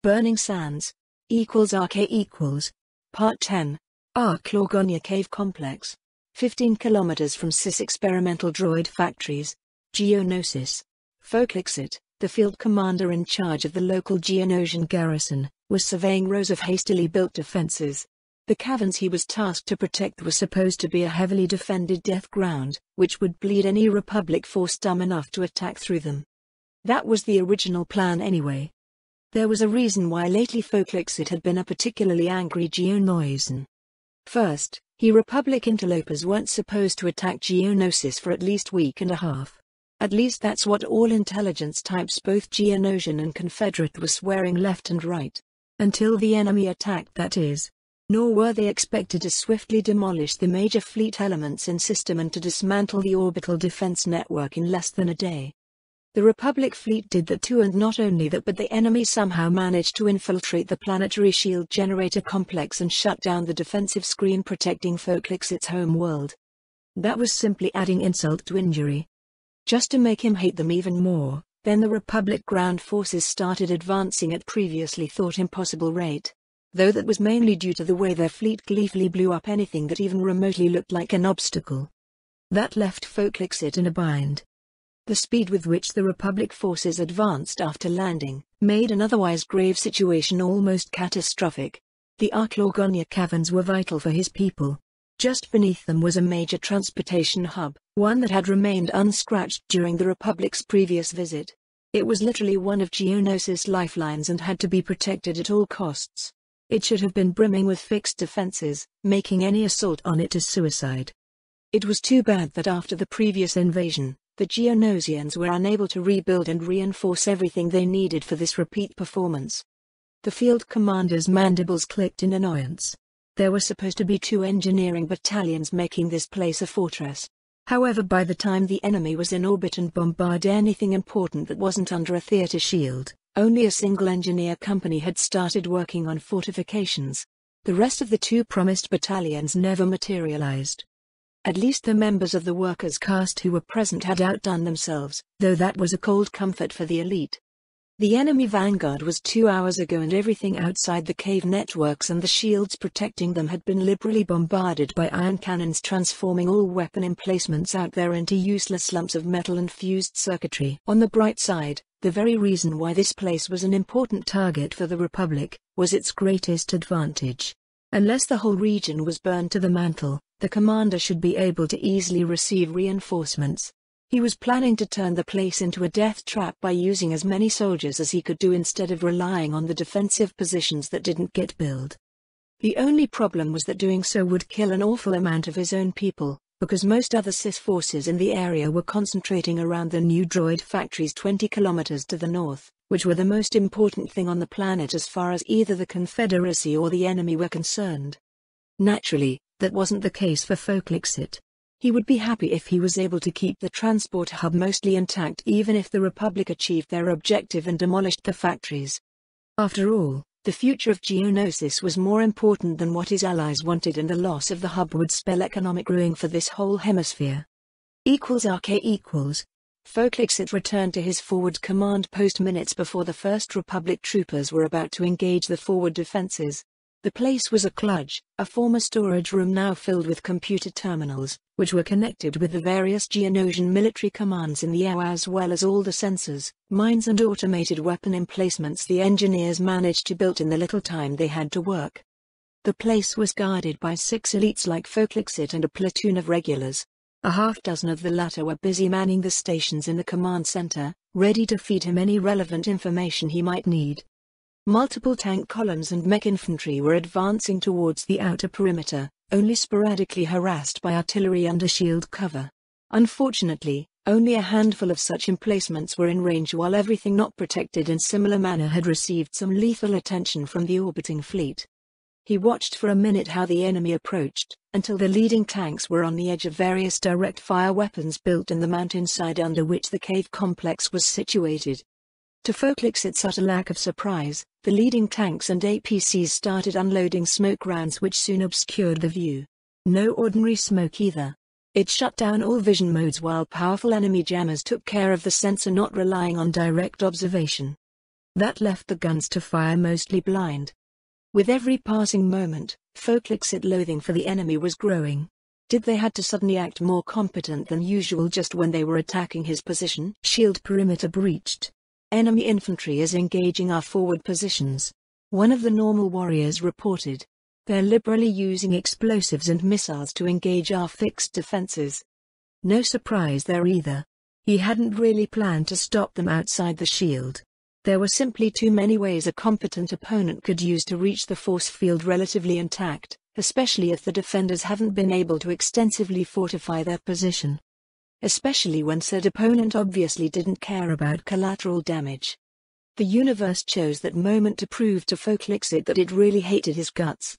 Burning Sands =RK Part 10 Ark-Lorgonia Cave Complex 15 kilometers from SIS Experimental Droid Factories. Geonosis. Folklixit, the field commander in charge of the local Geonosian garrison, was surveying rows of hastily built defenses. The caverns he was tasked to protect were supposed to be a heavily defended death ground, which would bleed any Republic force dumb enough to attack through them. That was the original plan anyway. There was a reason why lately Folklixit had been a particularly angry Geonosian. First, Republic interlopers weren't supposed to attack Geonosis for at least a week and a half. At least that's what all intelligence types both Geonosian and Confederate were swearing left and right. Until the enemy attacked, that is. Nor were they expected to swiftly demolish the major fleet elements in system and to dismantle the orbital defense network in less than a day. The Republic fleet did that too, and not only that, but the enemy somehow managed to infiltrate the planetary shield generator complex and shut down the defensive screen protecting Folklixit's home world. That was simply adding insult to injury. Just to make him hate them even more, then the Republic ground forces started advancing at previously thought impossible rate. Though that was mainly due to the way their fleet gleefully blew up anything that even remotely looked like an obstacle. That left Folklixit in a bind. The speed with which the Republic forces advanced after landing made an otherwise grave situation almost catastrophic. The Ark-Lorgonia caverns were vital for his people. Just beneath them was a major transportation hub, one that had remained unscratched during the Republic's previous visit. It was literally one of Geonosis' lifelines and had to be protected at all costs. It should have been brimming with fixed defenses, making any assault on it a suicide. It was too bad that after the previous invasion, the Geonosians were unable to rebuild and reinforce everything they needed for this repeat performance. The field commander's mandibles clicked in annoyance. There were supposed to be 2 engineering battalions making this place a fortress. However, by the time the enemy was in orbit and bombarded anything important that wasn't under a theater shield, only a single engineer company had started working on fortifications. The rest of the 2 promised battalions never materialized. At least the members of the workers' caste who were present had outdone themselves, though that was a cold comfort for the elite. The enemy vanguard was 2 hours ago, and everything outside the cave networks and the shields protecting them had been liberally bombarded by ion cannons, transforming all weapon emplacements out there into useless lumps of metal and fused circuitry. On the bright side, the very reason why this place was an important target for the Republic was its greatest advantage. Unless the whole region was burned to the mantle, the commander should be able to easily receive reinforcements. He was planning to turn the place into a death trap by using as many soldiers as he could do instead of relying on the defensive positions that didn't get built. The only problem was that doing so would kill an awful amount of his own people, because most other SIS forces in the area were concentrating around the new droid factories 20 kilometers to the north, which were the most important thing on the planet as far as either the Confederacy or the enemy were concerned. Naturally, that wasn't the case for Folklixit. He would be happy if he was able to keep the transport hub mostly intact even if the Republic achieved their objective and demolished the factories. After all, the future of Geonosis was more important than what his allies wanted, and the loss of the hub would spell economic ruin for this whole hemisphere. =RK Folklixit returned to his forward command post minutes before the first Republic troopers were about to engage the forward defenses. The place was a kludge, a former storage room now filled with computer terminals, which were connected with the various Geonosian military commands in the air, as well as all the sensors, mines and automated weapon emplacements the engineers managed to build in the little time they had to work. The place was guarded by 6 elites like Folklixit and a platoon of regulars. A half-dozen of the latter were busy manning the stations in the command center, ready to feed him any relevant information he might need. Multiple tank columns and mech infantry were advancing towards the outer perimeter, only sporadically harassed by artillery under shield cover. Unfortunately, only a handful of such emplacements were in range, while everything not protected in similar manner had received some lethal attention from the orbiting fleet. He watched for a minute how the enemy approached, until the leading tanks were on the edge of various direct-fire weapons built in the mountainside under which the cave complex was situated. To Folklixit's utter lack of surprise, the leading tanks and APCs started unloading smoke rounds which soon obscured the view. No ordinary smoke either. It shut down all vision modes while powerful enemy jammers took care of the sensor, not relying on direct observation. That left the guns to fire mostly blind. With every passing moment, Folklix's loathing for the enemy was growing. Did they had to suddenly act more competent than usual just when they were attacking his position? Shield perimeter breached. Enemy infantry is engaging our forward positions. One of the normal warriors reported. They're liberally using explosives and missiles to engage our fixed defenses. No surprise there either. He hadn't really planned to stop them outside the shield. There were simply too many ways a competent opponent could use to reach the force field relatively intact, especially if the defenders haven't been able to extensively fortify their position. Especially when said opponent obviously didn't care about collateral damage. The universe chose that moment to prove to Folklix that it really hated his guts.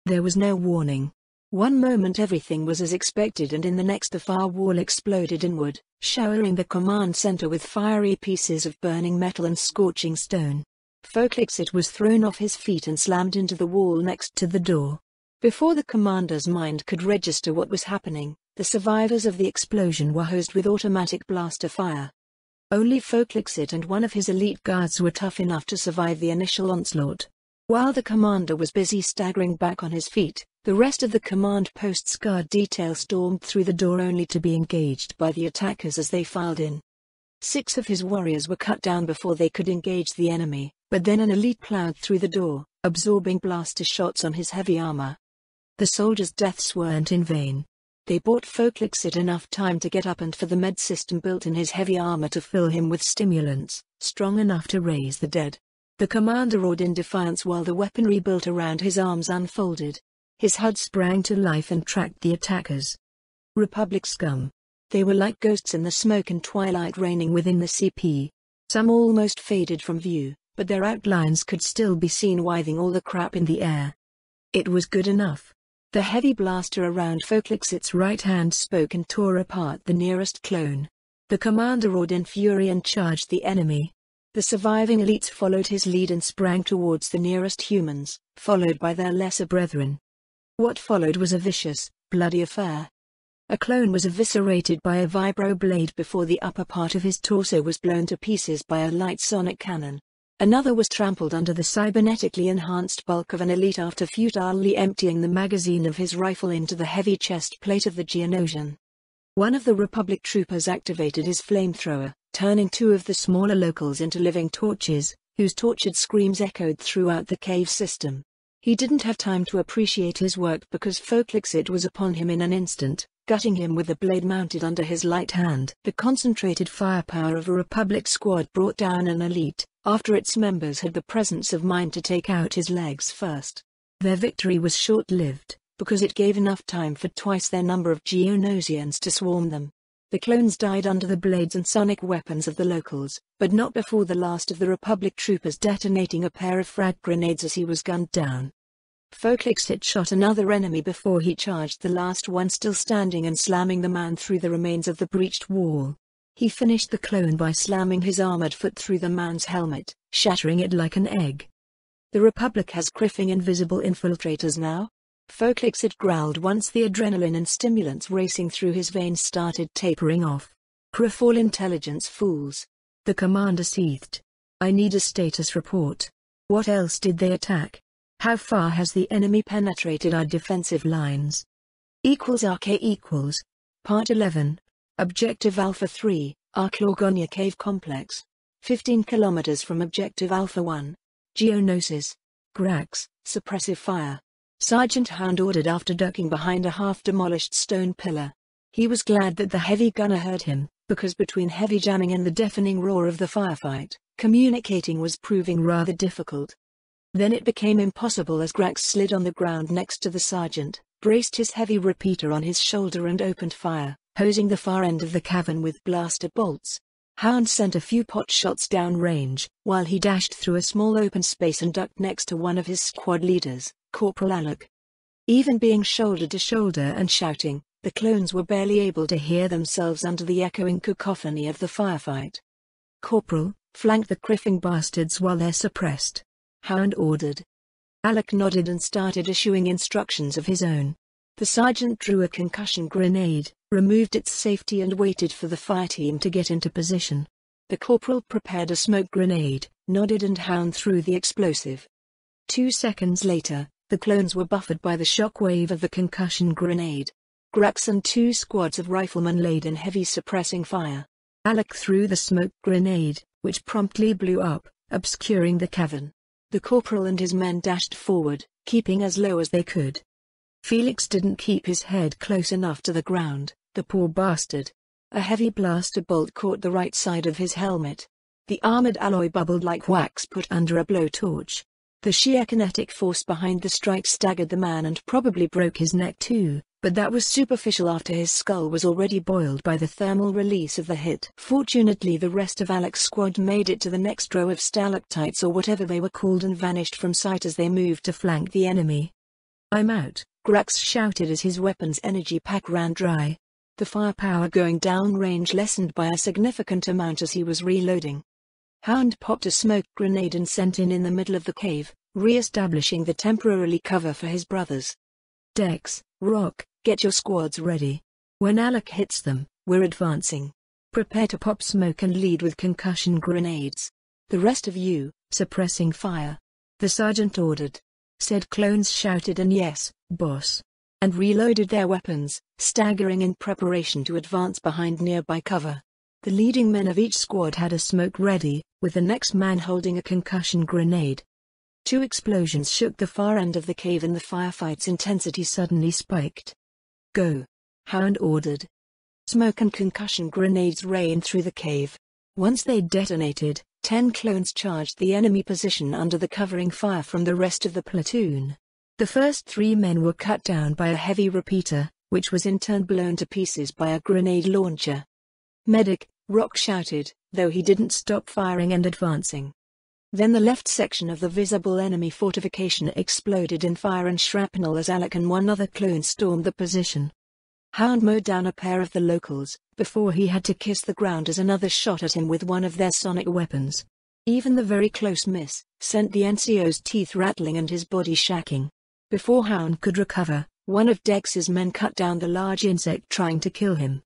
There was no warning. One moment everything was as expected, and in the next the far wall exploded inward, showering the command center with fiery pieces of burning metal and scorching stone. Folklix was thrown off his feet and slammed into the wall next to the door. Before the commander's mind could register what was happening, the survivors of the explosion were hosed with automatic blaster fire. Only Folklix and one of his elite guards were tough enough to survive the initial onslaught. While the commander was busy staggering back on his feet, the rest of the command post's guard detail stormed through the door only to be engaged by the attackers as they filed in. 6 of his warriors were cut down before they could engage the enemy, but then an elite plowed through the door, absorbing blaster shots on his heavy armor. The soldiers' deaths weren't in vain. They bought Folklix enough time to get up and for the med system built in his heavy armor to fill him with stimulants, strong enough to raise the dead. The commander roared in defiance while the weaponry built around his arms unfolded. His HUD sprang to life and tracked the attackers. Republic scum. They were like ghosts in the smoke and twilight reigning within the CP. Some almost faded from view, but their outlines could still be seen writhing all the crap in the air. It was good enough. The heavy blaster around Folklix's right hand spoke and tore apart the nearest clone. The commander roared in fury and charged the enemy. The surviving elites followed his lead and sprang towards the nearest humans, followed by their lesser brethren. What followed was a vicious, bloody affair. A clone was eviscerated by a vibroblade before the upper part of his torso was blown to pieces by a light sonic cannon. Another was trampled under the cybernetically enhanced bulk of an elite after futilely emptying the magazine of his rifle into the heavy chest plate of the Geonosian. One of the Republic troopers activated his flamethrower, turning 2 of the smaller locals into living torches, whose tortured screams echoed throughout the cave system. He didn't have time to appreciate his work because Folklix was upon him in an instant, gutting him with the blade mounted under his light hand. The concentrated firepower of a Republic squad brought down an elite, after its members had the presence of mind to take out his legs first. Their victory was short-lived, because it gave enough time for twice their number of Geonosians to swarm them. The clones died under the blades and sonic weapons of the locals, but not before the last of the Republic troopers detonating a pair of frag grenades as he was gunned down. Folklix shot another enemy before he charged the last one still standing and slamming the man through the remains of the breached wall. He finished the clone by slamming his armored foot through the man's helmet, shattering it like an egg. The Republic has criffing invisible infiltrators now? Folklix growled once the adrenaline and stimulants racing through his veins started tapering off. Criff all intelligence fools. The commander seethed. I need a status report. What else did they attack? How far has the enemy penetrated our defensive lines? =RK=. Part 11. Objective Alpha 3, Arklorgonia Cave Complex. 15 kilometers from Objective Alpha 1. Geonosis. Grax, suppressive fire. Sergeant Hound ordered after ducking behind a half-demolished stone pillar. He was glad that the heavy gunner heard him, because between heavy jamming and the deafening roar of the firefight, communicating was proving rather difficult. Then it became impossible as Grax slid on the ground next to the sergeant, braced his heavy repeater on his shoulder and opened fire, hosing the far end of the cavern with blaster bolts. Hound sent a few pot shots down range, while he dashed through a small open space and ducked next to one of his squad leaders, Corporal Alec. Even being shoulder to shoulder and shouting, the clones were barely able to hear themselves under the echoing cacophony of the firefight. Corporal, flank the criffing bastards while they're suppressed. Hound ordered. Alec nodded and started issuing instructions of his own. The sergeant drew a concussion grenade, removed its safety and waited for the fire team to get into position. The corporal prepared a smoke grenade, nodded and Hound threw the explosive. 2 seconds later, the clones were buffered by the shockwave of the concussion grenade. Grax and 2 squads of riflemen laid in heavy suppressing fire. Alec threw the smoke grenade, which promptly blew up, obscuring the cavern. The corporal and his men dashed forward, keeping as low as they could. Felix didn't keep his head close enough to the ground, the poor bastard. A heavy blaster bolt caught the right side of his helmet. The armored alloy bubbled like wax put under a blowtorch. The sheer kinetic force behind the strike staggered the man and probably broke his neck too, but that was superficial after his skull was already boiled by the thermal release of the hit. Fortunately, the rest of Alec's squad made it to the next row of stalactites or whatever they were called and vanished from sight as they moved to flank the enemy. "I'm out," Grax shouted as his weapon's energy pack ran dry. The firepower going down range lessened by a significant amount as he was reloading. Hound popped a smoke grenade and sent in the middle of the cave, re-establishing the temporary cover for his brothers. "Dex, Rock, get your squads ready. When Alec hits them, we're advancing. Prepare to pop smoke and lead with concussion grenades. The rest of you, suppressing fire," the sergeant ordered. Said clones shouted an "Yes, boss," and reloaded their weapons, staggering in preparation to advance behind nearby cover. The leading men of each squad had a smoke ready, with the next man holding a concussion grenade. 2 explosions shook the far end of the cave and the firefight's intensity suddenly spiked. "Go," Hound ordered. Smoke and concussion grenades rained through the cave. Once they detonated, 10 clones charged the enemy position under the covering fire from the rest of the platoon. The first 3 men were cut down by a heavy repeater, which was in turn blown to pieces by a grenade launcher. "Medic," Rock shouted, though he didn't stop firing and advancing. Then the left section of the visible enemy fortification exploded in fire and shrapnel as Alec and 1 other clone stormed the position. Hound mowed down a pair of the locals, before he had to kiss the ground as another shot at him with one of their sonic weapons. Even the very close miss sent the NCO's teeth rattling and his body shacking. Before Hound could recover, one of Dex's men cut down the large insect trying to kill him.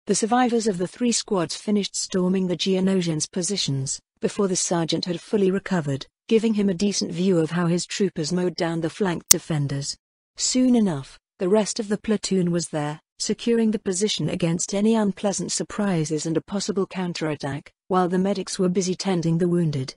The survivors of the 3 squads finished storming the Geonosians' positions, before the sergeant had fully recovered, giving him a decent view of how his troopers mowed down the flanked defenders. Soon enough, the rest of the platoon was there, securing the position against any unpleasant surprises and a possible counterattack, while the medics were busy tending the wounded.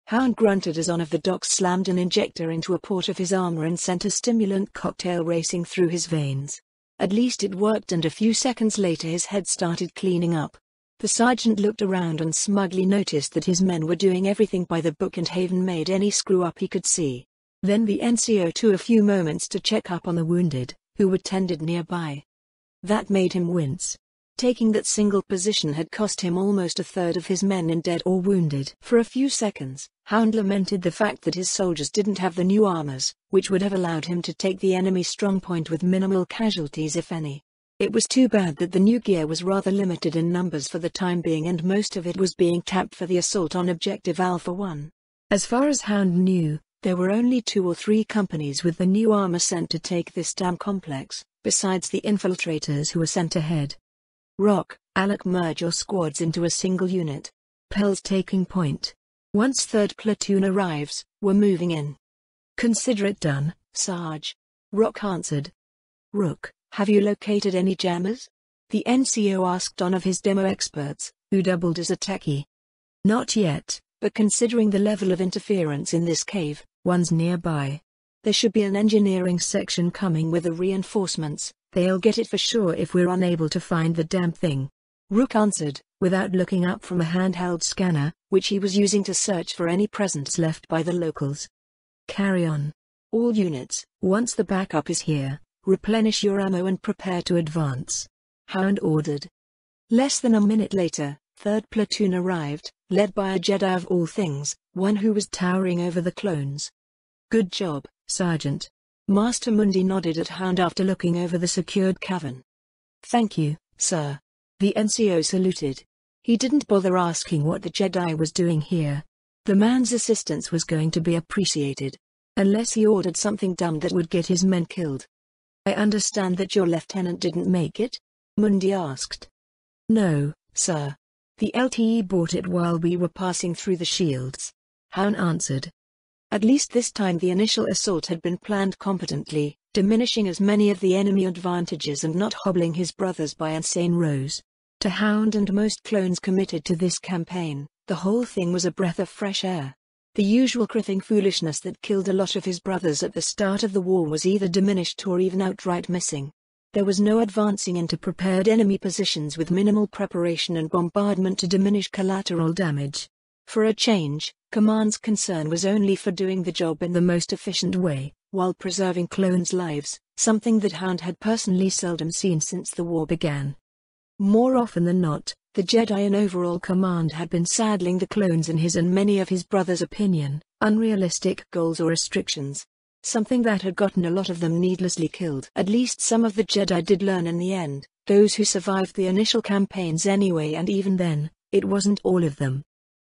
Hound grunted as one of the docs slammed an injector into a port of his armor and sent a stimulant cocktail racing through his veins. At least it worked, and a few seconds later his head started cleaning up. The sergeant looked around and smugly noticed that his men were doing everything by the book and Haven made any screw-up he could see. Then the NCO took a few moments to check up on the wounded, who were tended nearby. That made him wince. Taking that single position had cost him almost a third of his men in dead or wounded. For a few seconds, Hound lamented the fact that his soldiers didn't have the new armors, which would have allowed him to take the enemy strongpoint with minimal casualties if any. It was too bad that the new gear was rather limited in numbers for the time being, and most of it was being tapped for the assault on Objective Alpha 1. As far as Hound knew, there were only 2 or 3 companies with the new armor sent to take this damn complex, besides the infiltrators who were sent ahead. "Rock, Alec, merge your squads into a single unit. Pell's taking point. Once 3rd platoon arrives, we're moving in." "Consider it done, Sarge," Rock answered. "Rook, have you located any jammers?" the NCO asked one of his demo experts, who doubled as a techie. "Not yet, but considering the level of interference in this cave, one's nearby. There should be an engineering section coming with the reinforcements. They'll get it for sure if we're unable to find the damn thing," Rook answered, without looking up from a handheld scanner, which he was using to search for any presents left by the locals. "Carry on. All units, once the backup is here, replenish your ammo and prepare to advance," Hound ordered. Less than a minute later, 3rd platoon arrived, led by a Jedi of all things, one who was towering over the clones. "Good job, Sergeant." Master Mundi nodded at Hound after looking over the secured cavern. "Thank you, sir." The NCO saluted. He didn't bother asking what the Jedi was doing here. The man's assistance was going to be appreciated. Unless he ordered something dumb that would get his men killed. "I understand that your lieutenant didn't make it?" Mundi asked. "No, sir. The LTE bought it while we were passing through the shields. Han answered. At least this time the initial assault had been planned competently, diminishing as many of the enemy advantages and not hobbling his brothers by insane rows. To Hound and most clones committed to this campaign, the whole thing was a breath of fresh air. The usual criffing foolishness that killed a lot of his brothers at the start of the war was either diminished or even outright missing. There was no advancing into prepared enemy positions with minimal preparation and bombardment to diminish collateral damage. For a change, Command's concern was only for doing the job in the most efficient way, while preserving clones' lives, something that Hound had personally seldom seen since the war began. More often than not, the Jedi in overall command had been saddling the clones in his and many of his brothers' opinion, unrealistic goals or restrictions. Something that had gotten a lot of them needlessly killed. At least some of the Jedi did learn in the end, those who survived the initial campaigns anyway, and even then, it wasn't all of them.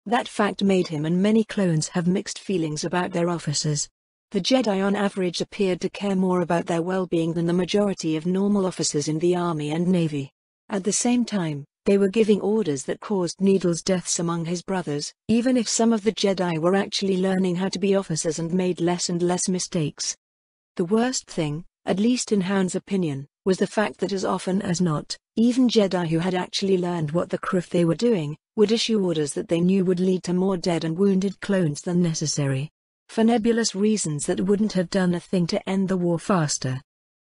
That fact made him and many clones have mixed feelings about their officers. The Jedi on average appeared to care more about their well-being than the majority of normal officers in the Army and Navy. At the same time, they were giving orders that caused needless deaths among his brothers, even if some of the Jedi were actually learning how to be officers and made less and less mistakes. The worst thing, at least in Hound's opinion, was the fact that as often as not, even Jedi who had actually learned what the criff they were doing, would issue orders that they knew would lead to more dead and wounded clones than necessary. For nebulous reasons that wouldn't have done a thing to end the war faster.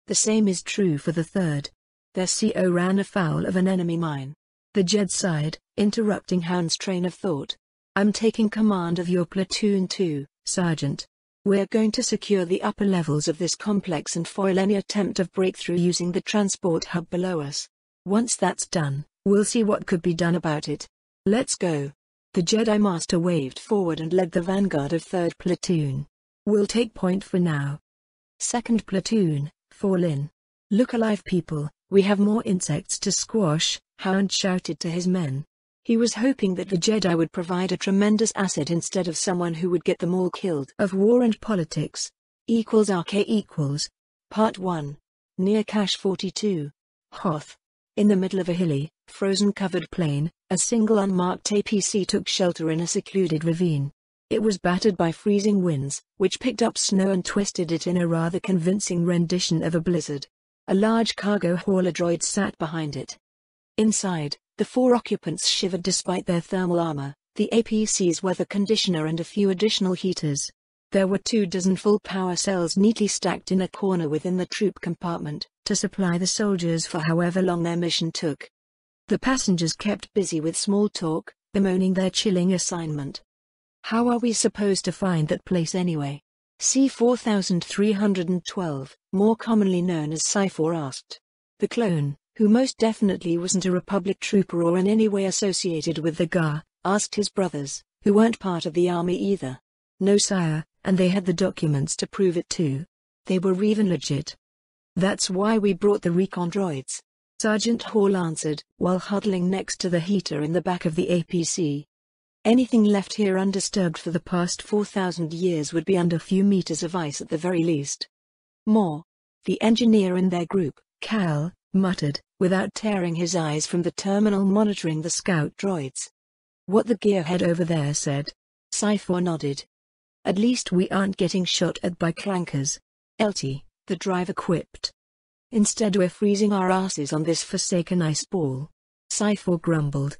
The same is true for the third. Their CO ran afoul of an enemy mine. The Jed sighed, interrupting Hound's train of thought. I'm taking command of your platoon too, Sergeant. We're going to secure the upper levels of this complex and foil any attempt of breakthrough using the transport hub below us. Once that's done, we'll see what could be done about it. Let's go. The Jedi Master waved forward and led the vanguard of 3rd Platoon. We'll take point for now. 2nd Platoon, fall in. Look alive people, we have more insects to squash, Hound shouted to his men. He was hoping that the Jedi would provide a tremendous asset instead of someone who would get them all killed. Of War and Politics. =RK=. Part 1. Near Cache 42. Hoth. In the middle of a hilly, frozen-covered plain, a single unmarked APC took shelter in a secluded ravine. It was battered by freezing winds, which picked up snow and twisted it in a rather convincing rendition of a blizzard. A large cargo hauler droid sat behind it. Inside, the 4 occupants shivered despite their thermal armor, the APC's weather conditioner and a few additional heaters. There were 24 full power cells neatly stacked in a corner within the troop compartment, to supply the soldiers for however long their mission took. The passengers kept busy with small talk, bemoaning their chilling assignment. How are we supposed to find that place anyway? C-4312, more commonly known as Cypher, asked. The clone, who most definitely wasn't a Republic trooper or in any way associated with the GAR, asked his brothers, who weren't part of the army either. No sire, and they had the documents to prove it too. They were even legit. That's why we brought the recon droids, Sergeant Hall answered, while huddling next to the heater in the back of the APC. Anything left here undisturbed for the past 4,000 years would be under a few meters of ice at the very least. More. The engineer in their group, Cal, muttered, without tearing his eyes from the terminal monitoring the scout droids. What the gearhead over there said. Cypher nodded. At least we aren't getting shot at by clankers. LT, the driver quipped. Instead we're freezing our asses on this forsaken ice ball. Cypher grumbled.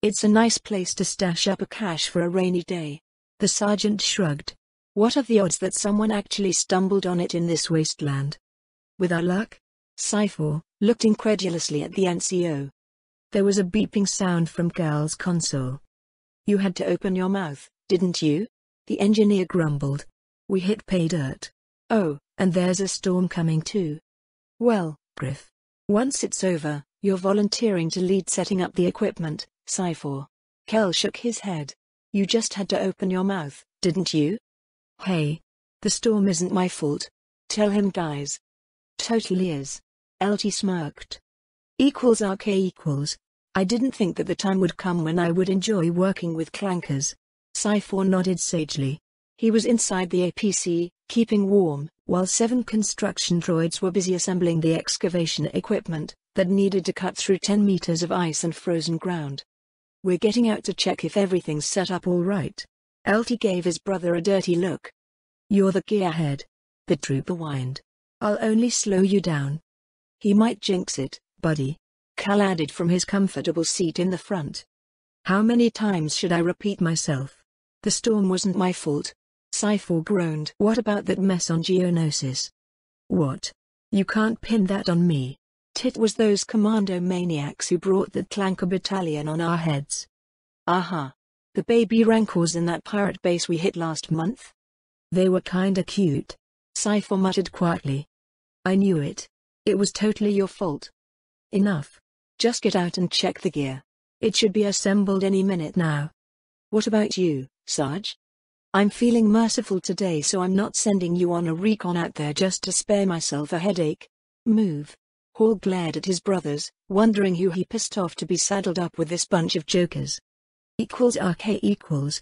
It's a nice place to stash up a cache for a rainy day. The sergeant shrugged. What are the odds that someone actually stumbled on it in this wasteland? With our luck? Cypher looked incredulously at the NCO. There was a beeping sound from Cal's console. You had to open your mouth, didn't you? The engineer grumbled. We hit pay dirt. Oh, and there's a storm coming too. Well, Griff. Once it's over, you're volunteering to lead setting up the equipment, Cypher. Cal shook his head. You just had to open your mouth, didn't you? Hey. The storm isn't my fault. Tell him, guys. Totally is. LT smirked. =RK=. I didn't think that the time would come when I would enjoy working with clankers. Cypher nodded sagely. He was inside the APC, keeping warm, while 7 construction droids were busy assembling the excavation equipment that needed to cut through 10 meters of ice and frozen ground. We're getting out to check if everything's set up all right. LT gave his brother a dirty look. "You're the gearhead," the trooper whined. "I'll only slow you down." "He might jinx it, buddy," Cal added from his comfortable seat in the front. "How many times should I repeat myself? The storm wasn't my fault." Cypher groaned. "What about that mess on Geonosis?" "What? You can't pin that on me. It was those commando maniacs who brought that Clanker battalion on our heads." "Aha. The baby rancors in that pirate base we hit last month?" "They were kinda cute," Cypher muttered quietly. "I knew it. It was totally your fault." "Enough. Just get out and check the gear. It should be assembled any minute now." "What about you, Sarge? I'm feeling merciful today, so I'm not sending you on a recon out there just to spare myself a headache. Move." Hall glared at his brothers, wondering who he pissed off to be saddled up with this bunch of jokers. "RK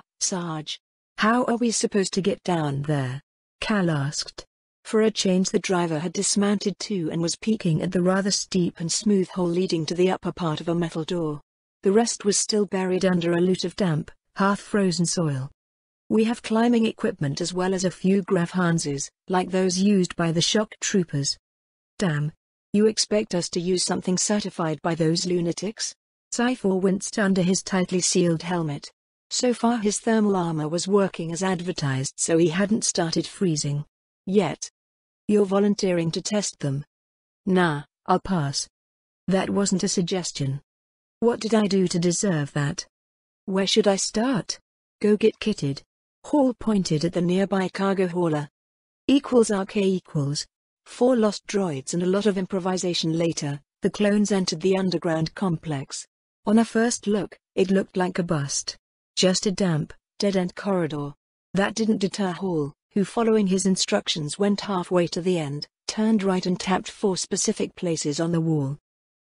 " Sarge. "How are we supposed to get down there?" Cal asked. For a change, the driver had dismounted too and was peeking at the rather steep and smooth hole leading to the upper part of a metal door. The rest was still buried under a loot of damp, half-frozen soil. "We have climbing equipment as well as a few grafhanses, like those used by the shock troopers." "Damn. You expect us to use something certified by those lunatics?" Cypher winced under his tightly sealed helmet. So far his thermal armor was working as advertised, so he hadn't started freezing yet. "You're volunteering to test them?" "Nah, I'll pass." "That wasn't a suggestion." "What did I do to deserve that?" "Where should I start?" "Go get kitted." Hall pointed at the nearby cargo hauler. =RK=. 4 lost droids and a lot of improvisation later, the clones entered the underground complex. On a first look, it looked like a bust. Just a damp, dead-end corridor. That didn't deter Hall, who following his instructions went halfway to the end, turned right and tapped 4 specific places on the wall.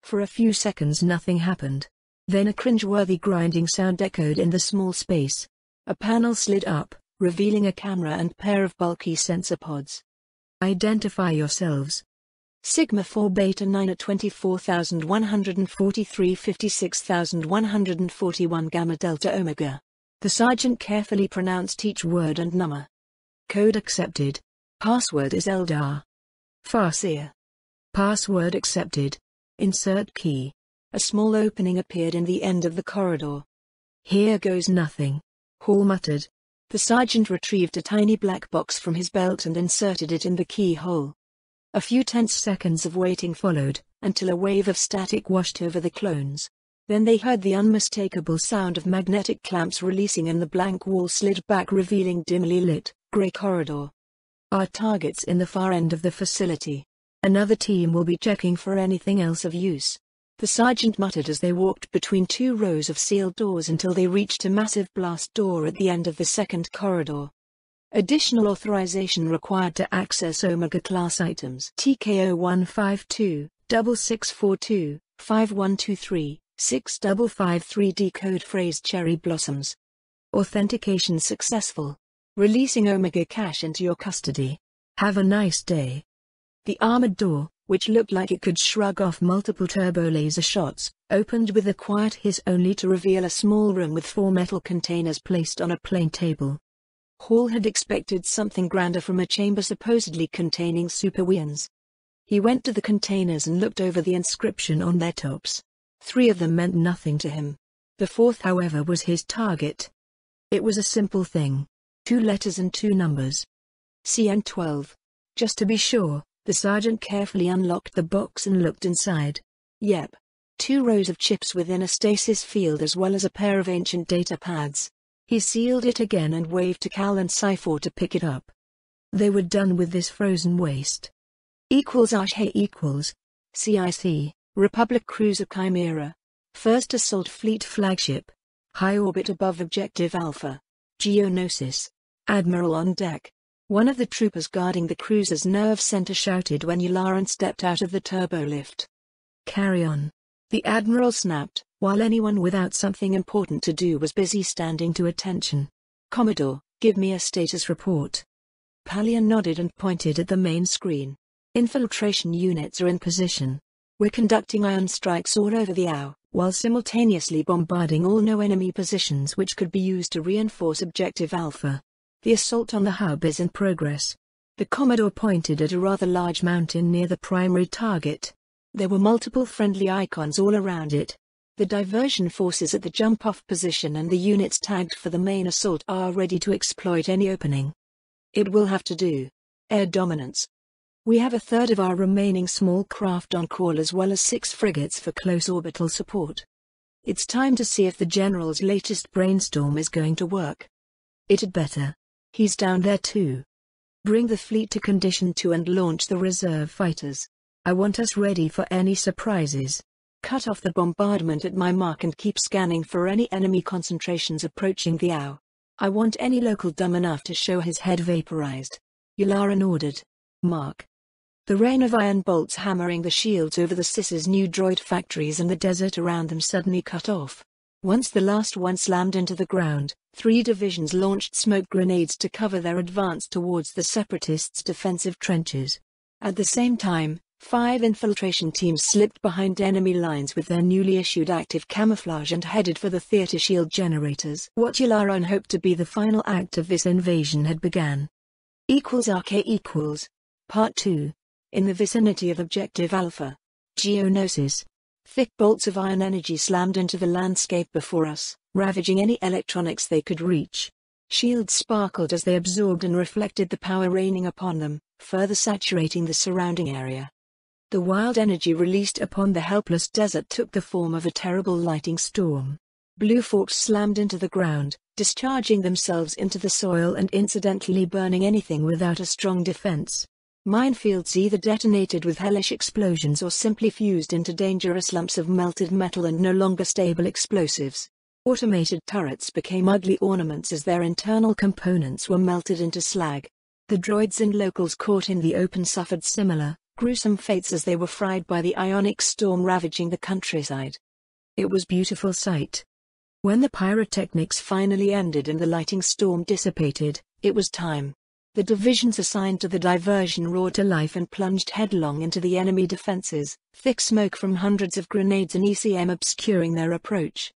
For a few seconds nothing happened. Then a cringe-worthy grinding sound echoed in the small space. A panel slid up, revealing a camera and pair of bulky sensor pods. "Identify yourselves." Sigma 4 Beta 9 at 24,143 56,141 Gamma Delta Omega. The sergeant carefully pronounced each word and number. "Code accepted. Password is Eldar. Farseer. Password accepted. Insert key." A small opening appeared in the end of the corridor. "Here goes nothing," Hall muttered. The sergeant retrieved a tiny black box from his belt and inserted it in the keyhole. A few tense seconds of waiting followed, until a wave of static washed over the clones. Then they heard the unmistakable sound of magnetic clamps releasing and the blank wall slid back, revealing dimly lit, grey corridor. "Our target's in the far end of the facility. Another team will be checking for anything else of use," the sergeant muttered as they walked between 2 rows of sealed doors until they reached a massive blast door at the end of the second corridor. Additional authorization required to access Omega-class items. TKO 152, 6642, 5123, 6553 decode phrase Cherry Blossoms. Authentication successful. Releasing Omega cache into your custody. Have a nice day. The armored door, which looked like it could shrug off multiple turbo laser shots, opened with a quiet hiss only to reveal a small room with 4 metal containers placed on a plain table. Hall had expected something grander from a chamber supposedly containing superweapons. He went to the containers and looked over the inscription on their tops. 3 of them meant nothing to him. The 4th, however, was his target. It was a simple thing. 2 letters and 2 numbers. CN12. Just to be sure, the sergeant carefully unlocked the box and looked inside. Yep. 2 rows of chips within a stasis field as well as a pair of ancient data pads. He sealed it again and waved to Cal and Cypher to pick it up. They were done with this frozen waste. =RK=. CIC, Republic Cruiser Chimera. First Assault Fleet Flagship. High orbit above Objective Alpha. Geonosis. Admiral on deck. One of the troopers guarding the cruiser's nerve center shouted when Yularen stepped out of the turbolift. "Carry on," the Admiral snapped, while anyone without something important to do was busy standing to attention. "Commodore, give me a status report." Palian nodded and pointed at the main screen. "Infiltration units are in position. We're conducting ion strikes all over the AO, while simultaneously bombarding all no-enemy positions which could be used to reinforce Objective Alpha. The assault on the hub is in progress. The Commodore pointed at a rather large mountain near the primary target. There were multiple friendly icons all around it. The diversion forces at the jump-off position and the units tagged for the main assault are ready to exploit any opening. It will have to do. Air dominance. We have a third of our remaining small craft on call as well as 6 frigates for close orbital support. It's time to see if the General's latest brainstorm is going to work. It had better. He's down there too. Bring the fleet to condition 2 and launch the reserve fighters. I want us ready for any surprises. Cut off the bombardment at my mark and keep scanning for any enemy concentrations approaching the AO. I want any local dumb enough to show his head vaporized. Yularan ordered. Mark. The rain of iron bolts hammering the shields over the Sis's new droid factories and the desert around them suddenly cut off. Once the last one slammed into the ground, 3 divisions launched smoke grenades to cover their advance towards the Separatists' defensive trenches. At the same time, 5 infiltration teams slipped behind enemy lines with their newly issued active camouflage and headed for the theater shield generators. What Yularan hoped to be the final act of this invasion had begun. =RK=, Part 2. In the vicinity of Objective Alpha. Geonosis. Thick bolts of iron energy slammed into the landscape before us, ravaging any electronics they could reach. Shields sparkled as they absorbed and reflected the power raining upon them, further saturating the surrounding area. The wild energy released upon the helpless desert took the form of a terrible lightning storm. Blue forks slammed into the ground, discharging themselves into the soil and incidentally burning anything without a strong defense. Minefields either detonated with hellish explosions or simply fused into dangerous lumps of melted metal and no longer stable explosives. Automated turrets became ugly ornaments as their internal components were melted into slag. The droids and locals caught in the open suffered similar, gruesome fates as they were fried by the ionic storm ravaging the countryside. It was a beautiful sight. When the pyrotechnics finally ended and the lightning storm dissipated, it was time. The divisions assigned to the diversion roared to life and plunged headlong into the enemy defenses, thick smoke from hundreds of grenades and ECM obscuring their approach.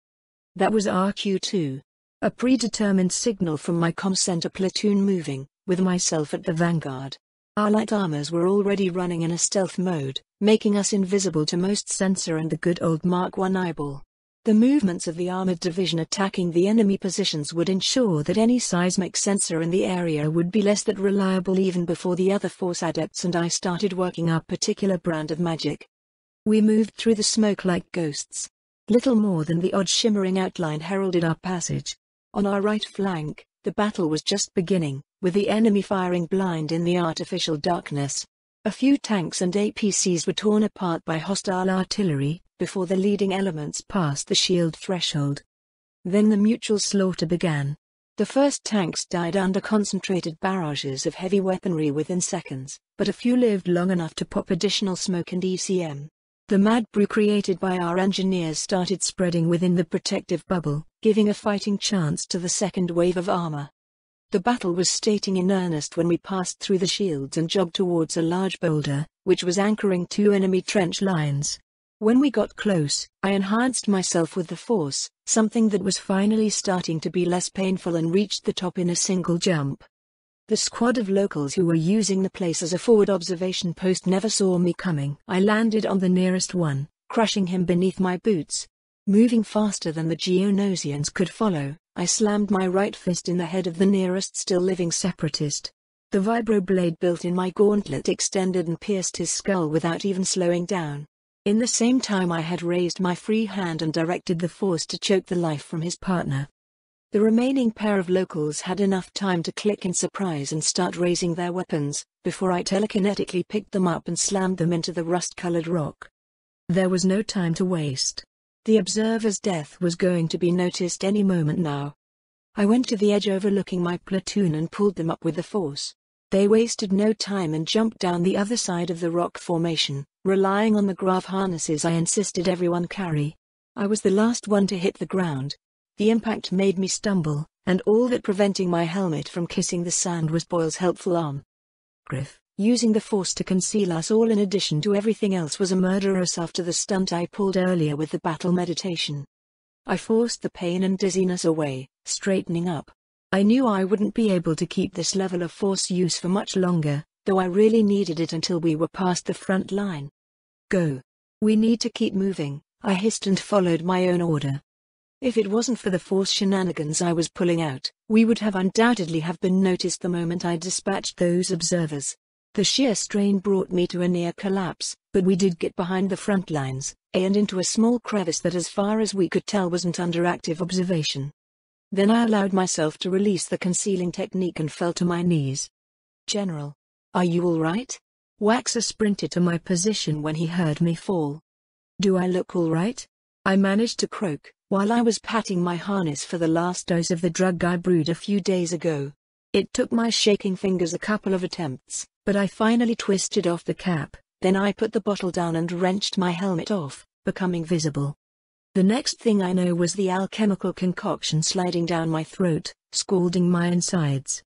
That was RQ-2. A predetermined signal from my comm center platoon moving, with myself at the vanguard. Our light armors were already running in a stealth mode, making us invisible to most sensor and the good old Mark I eyeball. The movements of the armored division attacking the enemy positions would ensure that any seismic sensor in the area would be less than reliable even before the other Force adepts and I started working our particular brand of magic. We moved through the smoke like ghosts. Little more than the odd shimmering outline heralded our passage. On our right flank, the battle was just beginning, with the enemy firing blind in the artificial darkness. A few tanks and APCs were torn apart by hostile artillery, before the leading elements passed the shield threshold. Then the mutual slaughter began. The first tanks died under concentrated barrages of heavy weaponry within seconds, but a few lived long enough to pop additional smoke and ECM. The mad brew created by our engineers started spreading within the protective bubble, giving a fighting chance to the second wave of armor. The battle was starting in earnest when we passed through the shields and jogged towards a large boulder, which was anchoring 2 enemy trench lines. When we got close, I enhanced myself with the Force, something that was finally starting to be less painful, and reached the top in a single jump. The squad of locals who were using the place as a forward observation post never saw me coming. I landed on the nearest one, crushing him beneath my boots. Moving faster than the Geonosians could follow, I slammed my right fist in the head of the nearest still living separatist. The vibroblade built in my gauntlet extended and pierced his skull without even slowing down. In the same time I had raised my free hand and directed the Force to choke the life from his partner. The remaining pair of locals had enough time to click in surprise and start raising their weapons, before I telekinetically picked them up and slammed them into the rust-colored rock. There was no time to waste. The observer's death was going to be noticed any moment now. I went to the edge overlooking my platoon and pulled them up with the Force. They wasted no time and jumped down the other side of the rock formation, relying on the grav harnesses I insisted everyone carry. I was the last one to hit the ground. The impact made me stumble, and all that preventing my helmet from kissing the sand was Boyle's helpful arm. Griff, Using the Force to conceal us all in addition to everything else was a murderous after the stunt I pulled earlier with the battle meditation. I forced the pain and dizziness away, straightening up. I knew I wouldn't be able to keep this level of Force use for much longer, though I really needed it until we were past the front line. Go. We need to keep moving, I hissed and followed my own order. If it wasn't for the Force shenanigans I was pulling out, we would have undoubtedly have been noticed the moment I dispatched those observers. The sheer strain brought me to a near collapse, but we did get behind the front lines, and into a small crevice that as far as we could tell wasn't under active observation. Then I allowed myself to release the concealing technique and fell to my knees. General. Are you all right? Waxer sprinted to my position when he heard me fall. Do I look all right? I managed to croak, while I was patting my harness for the last dose of the drug I brewed a few days ago. It took my shaking fingers a couple of attempts, but I finally twisted off the cap, then I put the bottle down and wrenched my helmet off, becoming visible. The next thing I know was the alchemical concoction sliding down my throat, scalding my insides.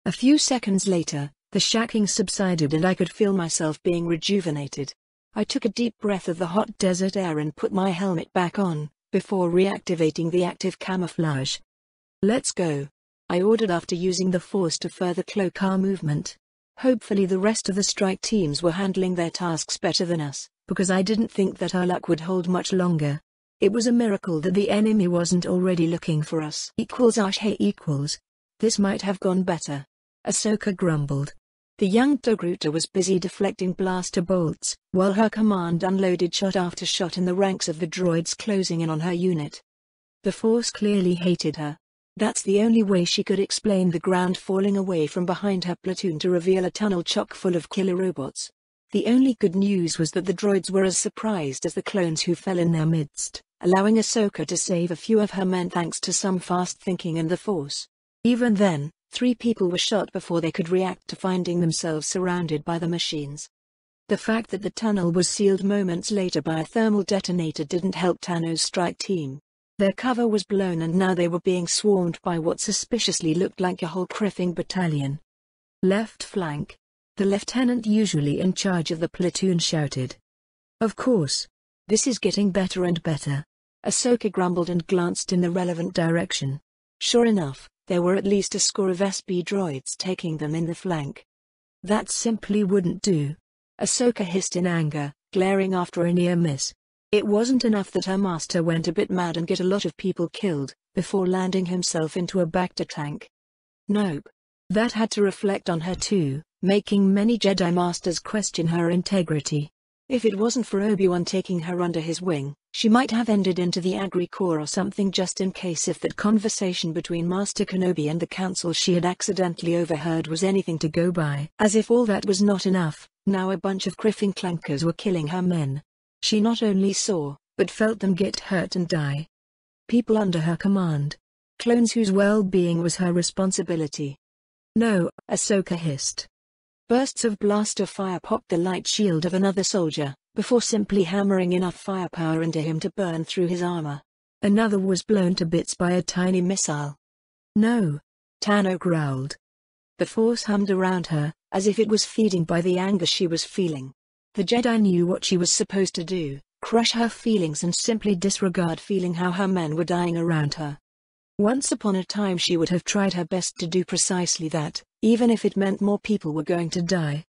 A few seconds later, the shacking subsided and I could feel myself being rejuvenated. I took a deep breath of the hot desert air and put my helmet back on, before reactivating the active camouflage. Let's go, I ordered after using the Force to further cloak our movement. Hopefully the rest of the strike teams were handling their tasks better than us, because I didn't think that our luck would hold much longer. It was a miracle that the enemy wasn't already looking for us. This might have gone better. Ahsoka grumbled. The young Togruta was busy deflecting blaster bolts, while her command unloaded shot after shot in the ranks of the droids closing in on her unit. The Force clearly hated her. That's the only way she could explain the ground falling away from behind her platoon to reveal a tunnel chock full of killer robots. The only good news was that the droids were as surprised as the clones who fell in their midst, allowing Ahsoka to save a few of her men thanks to some fast thinking and the Force. Even then, 3 people were shot before they could react to finding themselves surrounded by the machines. The fact that the tunnel was sealed moments later by a thermal detonator didn't help Tano's strike team. Their cover was blown and now they were being swarmed by what suspiciously looked like a whole criffing battalion. Left flank. The lieutenant usually in charge of the platoon shouted. Of course. This is getting better and better. Ahsoka grumbled and glanced in the relevant direction. Sure enough, there were at least a score of SB droids taking them in the flank. That simply wouldn't do. Ahsoka hissed in anger, glaring after a near miss. It wasn't enough that her master went a bit mad and get a lot of people killed, before landing himself into a Bacta tank. Nope. That had to reflect on her too, making many Jedi Masters question her integrity. If it wasn't for Obi-Wan taking her under his wing, she might have ended into the Agri Corps or something just in case if that conversation between Master Kenobi and the council she had accidentally overheard was anything to go by. As if all that was not enough, now a bunch of criffing clankers were killing her men. She not only saw, but felt them get hurt and die. People under her command. Clones whose well-being was her responsibility. No, Ahsoka hissed. Bursts of blaster fire popped the light shield of another soldier, before simply hammering enough firepower into him to burn through his armor. Another was blown to bits by a tiny missile. No, Tano growled. The Force hummed around her, as if it was feeding by the anger she was feeling. The Jedi knew what she was supposed to do, crush her feelings and simply disregard feeling how her men were dying around her. Once upon a time she would have tried her best to do precisely that, even if it meant more people were going to die.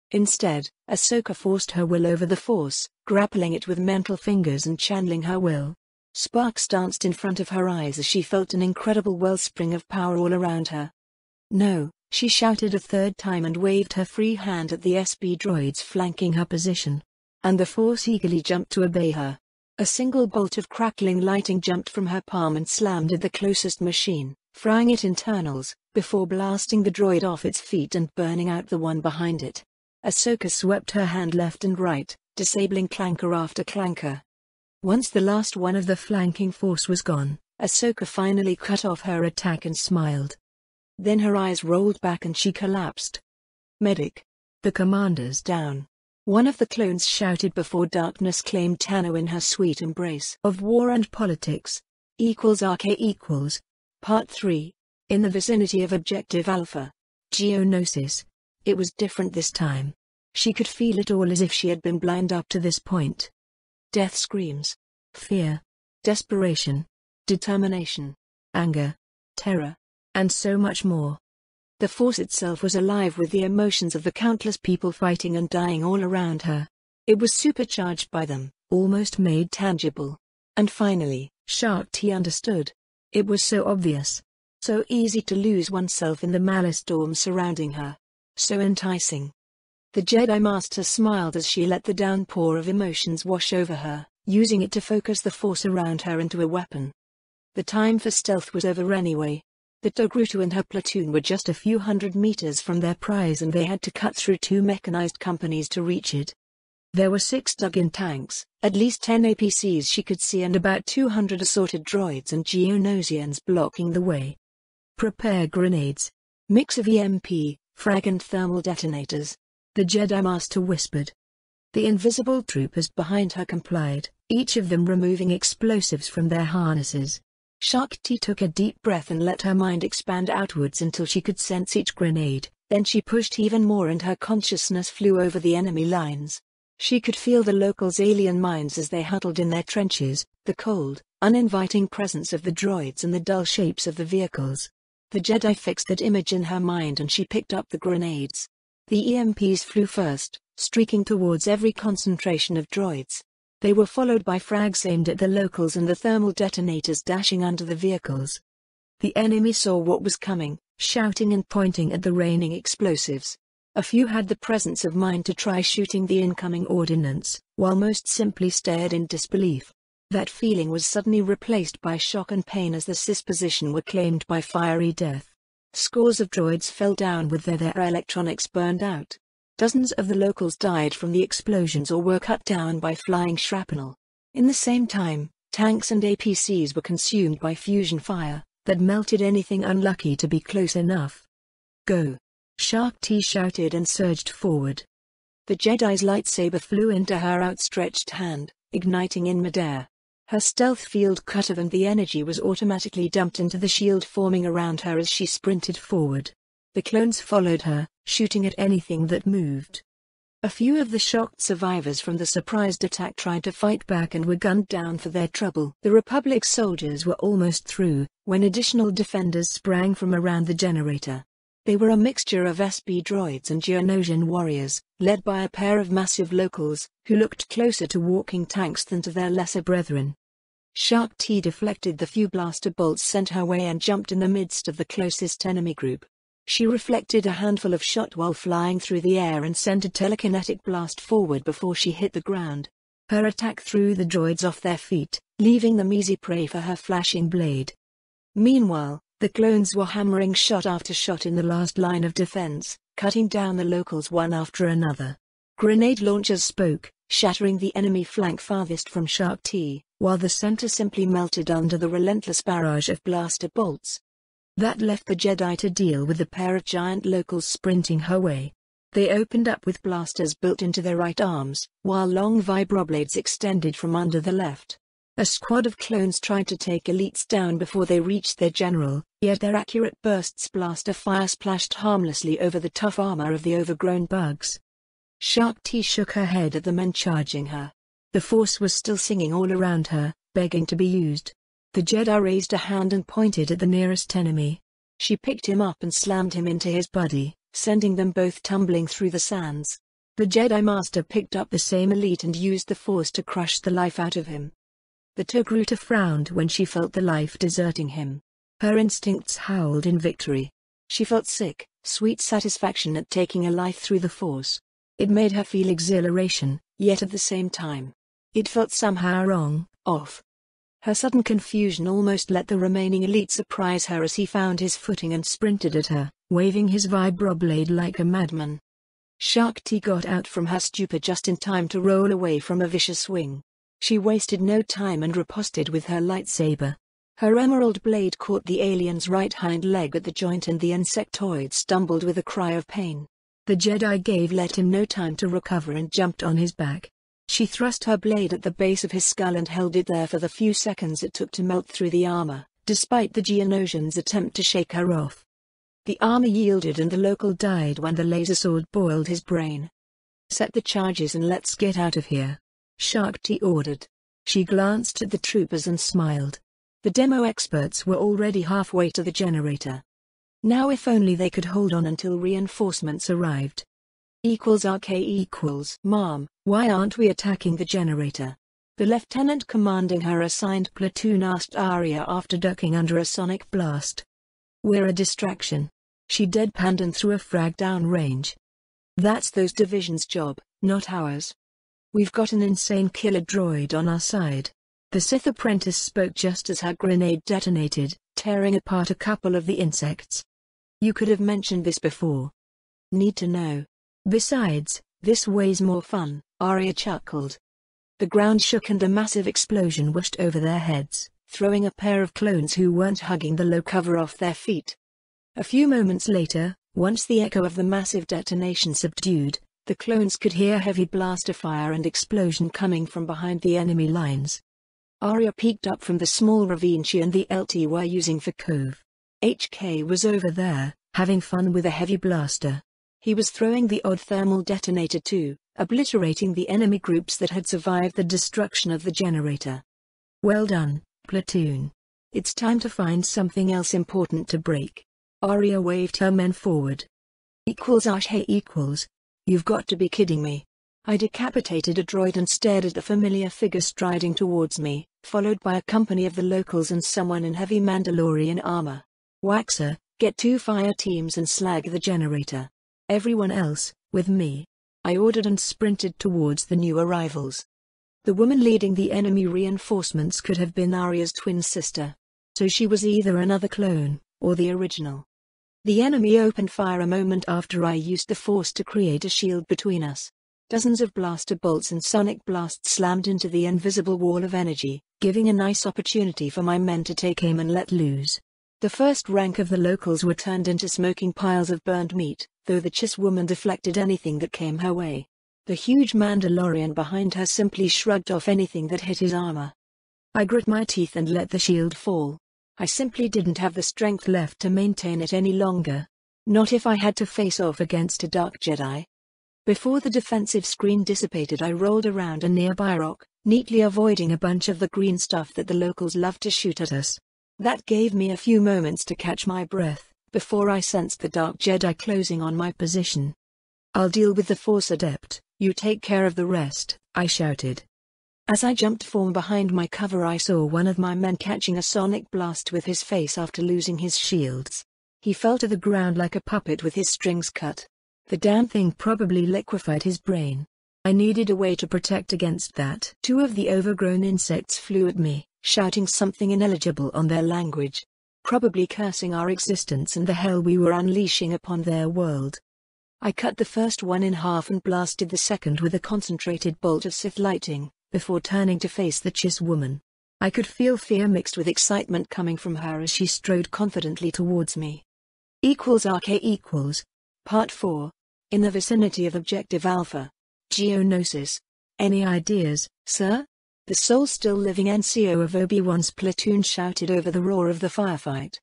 Instead, Ahsoka forced her will over the Force, grappling it with mental fingers and channeling her will. Sparks danced in front of her eyes as she felt an incredible wellspring of power all around her. No, she shouted a third time and waved her free hand at the SB droids flanking her position. And the Force eagerly jumped to obey her. A single bolt of crackling lighting jumped from her palm and slammed at the closest machine, frying it internals, before blasting the droid off its feet and burning out the one behind it. Ahsoka swept her hand left and right, disabling clanker after clanker. Once the last one of the flanking Force was gone, Ahsoka finally cut off her attack and smiled. Then her eyes rolled back and she collapsed. Medic. The commander's down. One of the clones shouted before darkness claimed Tano in her sweet embrace of war and politics. =RK=. Part 3. In the vicinity of Objective Alpha. Geonosis. It was different this time. She could feel it all as if she had been blind up to this point. Death screams. Fear. Desperation. Determination. Anger. Terror. And so much more. The force itself was alive with the emotions of the countless people fighting and dying all around her. It was supercharged by them, almost made tangible. And finally, Shakti understood. It was so obvious. So easy to lose oneself in the malice storm surrounding her. So enticing. The Jedi Master smiled as she let the downpour of emotions wash over her, using it to focus the force around her into a weapon. The time for stealth was over anyway. The Togruta and her platoon were just a few hundred meters from their prize and they had to cut through 2 mechanized companies to reach it. There were 6 dug-in tanks, at least 10 APCs she could see and about 200 assorted droids and Geonosians blocking the way. Prepare grenades. Mix of EMP, frag and thermal detonators. The Jedi Master whispered. The invisible troopers behind her complied, each of them removing explosives from their harnesses. Shakti took a deep breath and let her mind expand outwards until she could sense each grenade, then she pushed even more and her consciousness flew over the enemy lines. She could feel the locals' alien minds as they huddled in their trenches, the cold, uninviting presence of the droids and the dull shapes of the vehicles. The Jedi fixed that image in her mind and she picked up the grenades. The EMPs flew first, streaking towards every concentration of droids. They were followed by frags aimed at the locals and the thermal detonators dashing under the vehicles. The enemy saw what was coming, shouting and pointing at the raining explosives. A few had the presence of mind to try shooting the incoming ordnance, while most simply stared in disbelief. That feeling was suddenly replaced by shock and pain as the CIS position were claimed by fiery death. Scores of droids fell down with their electronics burned out. Dozens of the locals died from the explosions or were cut down by flying shrapnel. In the same time, tanks and APCs were consumed by fusion fire that melted anything unlucky to be close enough. Go! Shakti shouted and surged forward. The Jedi's lightsaber flew into her outstretched hand, igniting in midair. Her stealth field cut off and the energy was automatically dumped into the shield forming around her as she sprinted forward. The clones followed her, shooting at anything that moved. A few of the shocked survivors from the surprised attack tried to fight back and were gunned down for their trouble. The Republic's soldiers were almost through, when additional defenders sprang from around the generator. They were a mixture of SB droids and Geonosian warriors, led by a pair of massive locals, who looked closer to walking tanks than to their lesser brethren. Shakti deflected the few blaster bolts sent her way and jumped in the midst of the closest enemy group. She reflected a handful of shot while flying through the air and sent a telekinetic blast forward before she hit the ground. Her attack threw the droids off their feet, leaving them easy prey for her flashing blade. Meanwhile, the clones were hammering shot after shot in the last line of defense, cutting down the locals one after another. Grenade launchers spoke, shattering the enemy flank farthest from Shakti, while the center simply melted under the relentless barrage of blaster bolts. That left the Jedi to deal with the pair of giant locals sprinting her way. They opened up with blasters built into their right arms, while long vibroblades extended from under the left. A squad of clones tried to take elites down before they reached their general, yet their accurate bursts blaster fire splashed harmlessly over the tough armor of the overgrown bugs. Shakti shook her head at the men charging her. The force was still singing all around her, begging to be used. The Jedi raised a hand and pointed at the nearest enemy. She picked him up and slammed him into his buddy, sending them both tumbling through the sands. The Jedi Master picked up the same elite and used the force to crush the life out of him. The Togruta frowned when she felt the life deserting him. Her instincts howled in victory. She felt sick, sweet satisfaction at taking a life through the force. It made her feel exhilaration, yet at the same time, it felt somehow wrong, off. Her sudden confusion almost let the remaining elite surprise her as he found his footing and sprinted at her, waving his vibroblade like a madman. Shakti got out from her stupor just in time to roll away from a vicious swing. She wasted no time and riposted with her lightsaber. Her emerald blade caught the alien's right hind leg at the joint and the insectoid stumbled with a cry of pain. The Jedi let him no time to recover and jumped on his back. She thrust her blade at the base of his skull and held it there for the few seconds it took to melt through the armor, despite the Geonosian's attempt to shake her off. The armor yielded and the local died when the laser sword boiled his brain. "Set the charges and let's get out of here," Shakti ordered. She glanced at the troopers and smiled. The demo experts were already halfway to the generator. Now if only they could hold on until reinforcements arrived. RK Ma'am, why aren't we attacking the generator? The lieutenant commanding her assigned platoon asked Arya after ducking under a sonic blast. "We're a distraction," she deadpanned and threw a frag down range. "That's those divisions' job, not ours. We've got an insane killer droid on our side." The Sith apprentice spoke just as her grenade detonated, tearing apart a couple of the insects. "You could have mentioned this before." "Need to know. Besides, this way's more fun," Arya chuckled. The ground shook and a massive explosion whooshed over their heads, throwing a pair of clones who weren't hugging the low cover off their feet. A few moments later, once the echo of the massive detonation subdued, the clones could hear heavy blaster fire and explosion coming from behind the enemy lines. Arya peeked up from the small ravine she and the LT were using for cove. HK was over there, having fun with a heavy blaster. He was throwing the odd thermal detonator too, obliterating the enemy groups that had survived the destruction of the generator. "Well done, platoon. It's time to find something else important to break." Arya waved her men forward. You've got to be kidding me. I decapitated a droid and stared at the familiar figure striding towards me, followed by a company of the locals and someone in heavy Mandalorian armor. "Waxer, get 2 fire teams and slag the generator. Everyone else, with me," I ordered and sprinted towards the new arrivals. The woman leading the enemy reinforcements could have been Arya's twin sister. So she was either another clone, or the original. The enemy opened fire a moment after I used the Force to create a shield between us. Dozens of blaster bolts and sonic blasts slammed into the invisible wall of energy, giving a nice opportunity for my men to take aim and let loose. The first rank of the locals were turned into smoking piles of burned meat, though the Chiss woman deflected anything that came her way. The huge Mandalorian behind her simply shrugged off anything that hit his armor. I grit my teeth and let the shield fall. I simply didn't have the strength left to maintain it any longer. Not if I had to face off against a Dark Jedi. Before the defensive screen dissipated, I rolled around a nearby rock, neatly avoiding a bunch of the green stuff that the locals loved to shoot at us. That gave me a few moments to catch my breath, before I sensed the Dark Jedi closing on my position. "I'll deal with the Force Adept, you take care of the rest," I shouted. As I jumped from behind my cover, I saw one of my men catching a sonic blast with his face after losing his shields. He fell to the ground like a puppet with his strings cut. The damn thing probably liquefied his brain. I needed a way to protect against that. 2 of the overgrown insects flew at me, shouting something ineligible on their language. Probably cursing our existence and the hell we were unleashing upon their world. I cut the first one in half and blasted the second with a concentrated bolt of Sith lighting, before turning to face the Chiss woman. I could feel fear mixed with excitement coming from her as she strode confidently towards me. RK Part 4. In the vicinity of Objective Alpha. Geonosis. Any ideas, sir? The soul-still living NCO of Obi-Wan's platoon shouted over the roar of the firefight.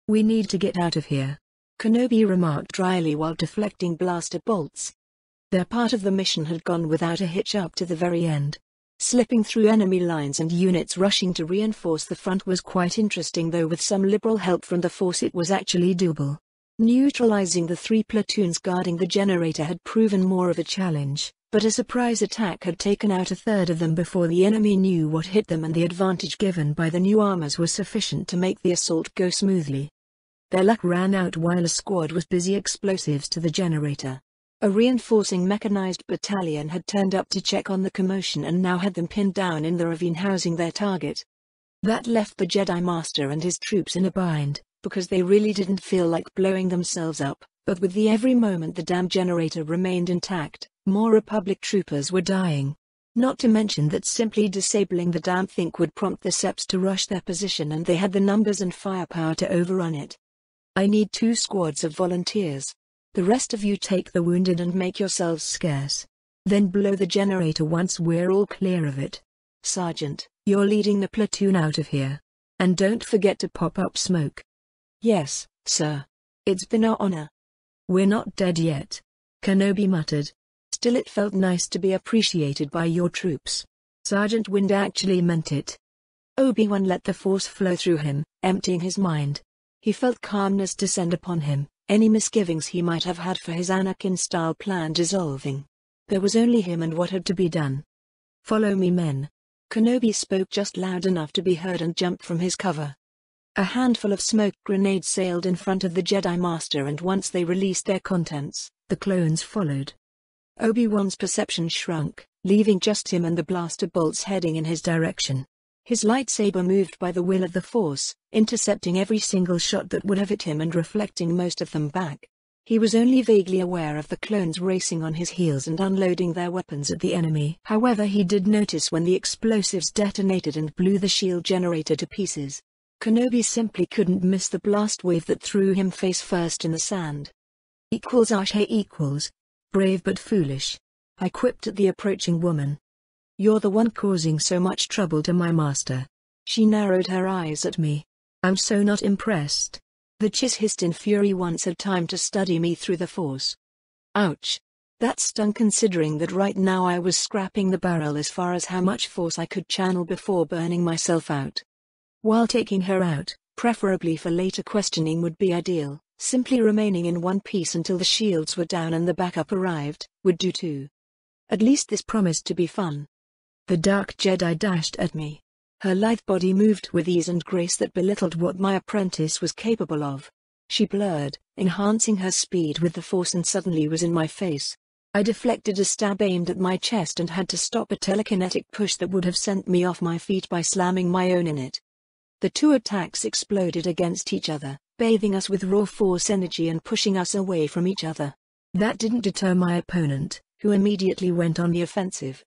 "We need to get out of here," Kenobi remarked dryly while deflecting blaster bolts. Their part of the mission had gone without a hitch up to the very end. Slipping through enemy lines and units rushing to reinforce the front was quite interesting, though with some liberal help from the Force it was actually doable. Neutralizing the 3 platoons guarding the generator had proven more of a challenge, but a surprise attack had taken out a third of them before the enemy knew what hit them, and the advantage given by the new armors was sufficient to make the assault go smoothly. Their luck ran out while a squad was busy explosives to the generator. A reinforcing mechanized battalion had turned up to check on the commotion and now had them pinned down in the ravine housing their target. That left the Jedi Master and his troops in a bind, because they really didn't feel like blowing themselves up, but with the every moment the damn generator remained intact, more Republic troopers were dying. Not to mention that simply disabling the damn thing would prompt the Seps to rush their position, and they had the numbers and firepower to overrun it. "I need 2 squads of volunteers. The rest of you take the wounded and make yourselves scarce. Then blow the generator once we're all clear of it. Sergeant, you're leading the platoon out of here. And don't forget to pop up smoke." "Yes, sir." It's been our honor. We're not dead yet, Kenobi muttered. Still, it felt nice to be appreciated by your troops. Sergeant Wind actually meant it. Obi-Wan let the Force flow through him, emptying his mind. He felt calmness descend upon him, any misgivings he might have had for his Anakin-style plan dissolving. There was only him and what had to be done. Follow me, men. Kenobi spoke just loud enough to be heard and jumped from his cover. A handful of smoke grenades sailed in front of the Jedi Master, and once they released their contents, the clones followed. Obi-Wan's perception shrunk, leaving just him and the blaster bolts heading in his direction. His lightsaber moved by the will of the Force, intercepting every single shot that would have hit him and reflecting most of them back. He was only vaguely aware of the clones racing on his heels and unloading their weapons at the enemy. However, he did notice when the explosives detonated and blew the shield generator to pieces. Kenobi simply couldn't miss the blast wave that threw him face first in the sand. Ashe equals. Brave but foolish, I quipped at the approaching woman. You're the one causing so much trouble to my master. She narrowed her eyes at me. I'm so not impressed. The Chiss hissed in fury. Once had time to study me through the Force. Ouch. That stung, considering that right now I was scrapping the barrel as far as how much Force I could channel before burning myself out. While taking her out, preferably for later questioning, would be ideal, simply remaining in one piece until the shields were down and the backup arrived, would do too. At least this promised to be fun. The Dark Jedi dashed at me. Her lithe body moved with ease and grace that belittled what my apprentice was capable of. She blurred, enhancing her speed with the Force, and suddenly was in my face. I deflected a stab aimed at my chest and had to stop a telekinetic push that would have sent me off my feet by slamming my own in it. The two attacks exploded against each other, bathing us with raw Force energy and pushing us away from each other. That didn't deter my opponent, who immediately went on the offensive.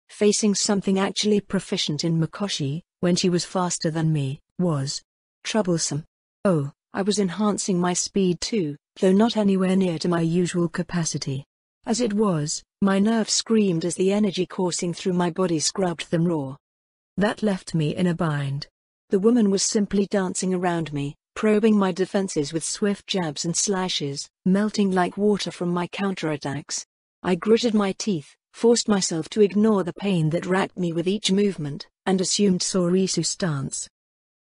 Facing something actually proficient in Mikoshi, when she was faster than me, was troublesome. Oh, I was enhancing my speed too, though not anywhere near to my usual capacity. As it was, my nerves screamed as the energy coursing through my body scrubbed them raw. That left me in a bind. The woman was simply dancing around me, probing my defenses with swift jabs and slashes, melting like water from my counterattacks. I gritted my teeth, forced myself to ignore the pain that racked me with each movement, and assumed Sorisu stance.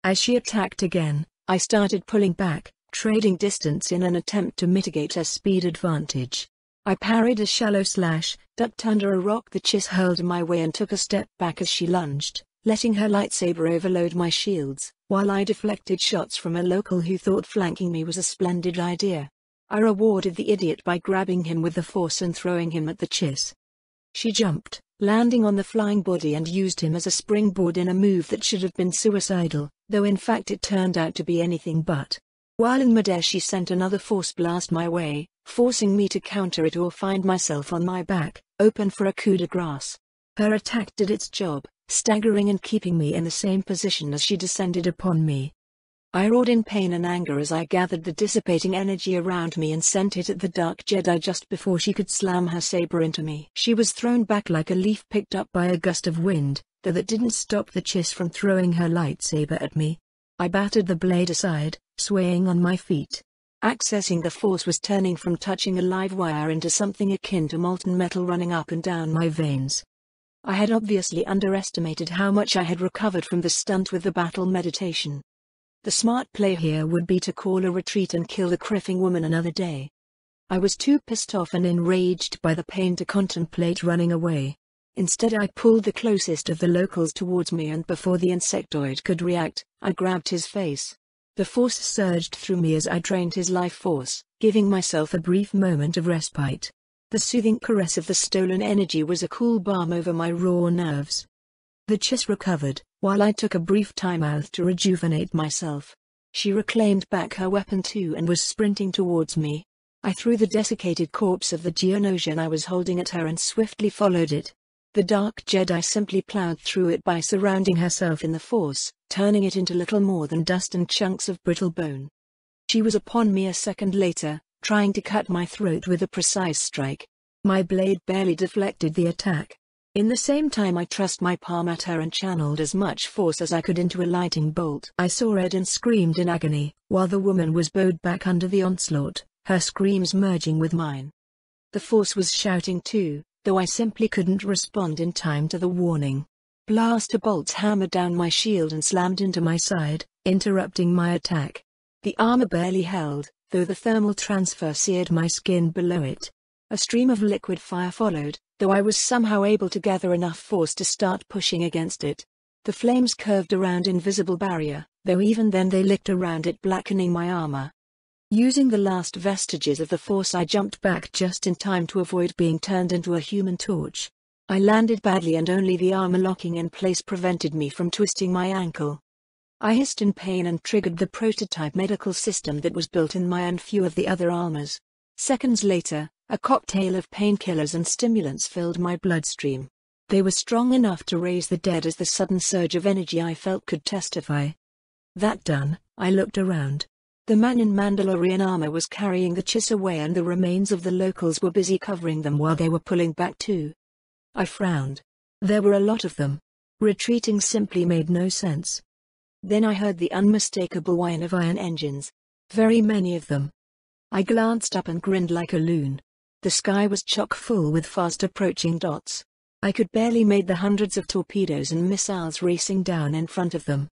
As she attacked again, I started pulling back, trading distance in an attempt to mitigate her speed advantage. I parried a shallow slash, ducked under a rock the Chiss hurled my way, and took a step back as she lunged, letting her lightsaber overload my shields, while I deflected shots from a local who thought flanking me was a splendid idea. I rewarded the idiot by grabbing him with the Force and throwing him at the Chiss. She jumped, landing on the flying body, and used him as a springboard in a move that should have been suicidal, though in fact it turned out to be anything but. While in midair, she sent another Force blast my way, forcing me to counter it or find myself on my back, open for a coup de grace. Her attack did its job, staggering and keeping me in the same position as she descended upon me. I roared in pain and anger as I gathered the dissipating energy around me and sent it at the Dark Jedi just before she could slam her saber into me. She was thrown back like a leaf picked up by a gust of wind, though that didn't stop the Chiss from throwing her lightsaber at me. I battered the blade aside, swaying on my feet. Accessing the Force was turning from touching a live wire into something akin to molten metal running up and down my veins. I had obviously underestimated how much I had recovered from the stunt with the battle meditation. The smart play here would be to call a retreat and kill the criffing woman another day. I was too pissed off and enraged by the pain to contemplate running away. Instead, I pulled the closest of the locals towards me, and before the insectoid could react, I grabbed his face. The Force surged through me as I drained his life force, giving myself a brief moment of respite. The soothing caress of the stolen energy was a cool balm over my raw nerves. The Chiss recovered, while I took a brief time out to rejuvenate myself. She reclaimed back her weapon too and was sprinting towards me. I threw the desiccated corpse of the Geonosian I was holding at her and swiftly followed it. The Dark Jedi simply plowed through it by surrounding herself in the Force, turning it into little more than dust and chunks of brittle bone. She was upon me a second later, trying to cut my throat with a precise strike. My blade barely deflected the attack. In the same time I thrust my palm at her and channeled as much force as I could into a lightning bolt. I saw red and screamed in agony, while the woman was bowed back under the onslaught, her screams merging with mine. The force was shouting too, though I simply couldn't respond in time to the warning. Blaster bolts hammered down my shield and slammed into my side, interrupting my attack. The armor barely held, though the thermal transfer seared my skin below it. A stream of liquid fire followed, though I was somehow able to gather enough force to start pushing against it. The flames curved around invisible barrier, though even then they licked around it, blackening my armor. Using the last vestiges of the force, I jumped back just in time to avoid being turned into a human torch. I landed badly and only the armor locking in place prevented me from twisting my ankle. I hissed in pain and triggered the prototype medical system that was built in my and few of the other armors. Seconds later, a cocktail of painkillers and stimulants filled my bloodstream. They were strong enough to raise the dead, as the sudden surge of energy I felt could testify. That done, I looked around. The man in Mandalorian armor was carrying the chiss away and the remains of the locals were busy covering them while they were pulling back too. I frowned. There were a lot of them. Retreating simply made no sense. Then I heard the unmistakable whine of iron engines. Very many of them. I glanced up and grinned like a loon. The sky was chock full with fast approaching dots. I could barely make the hundreds of torpedoes and missiles racing down in front of them.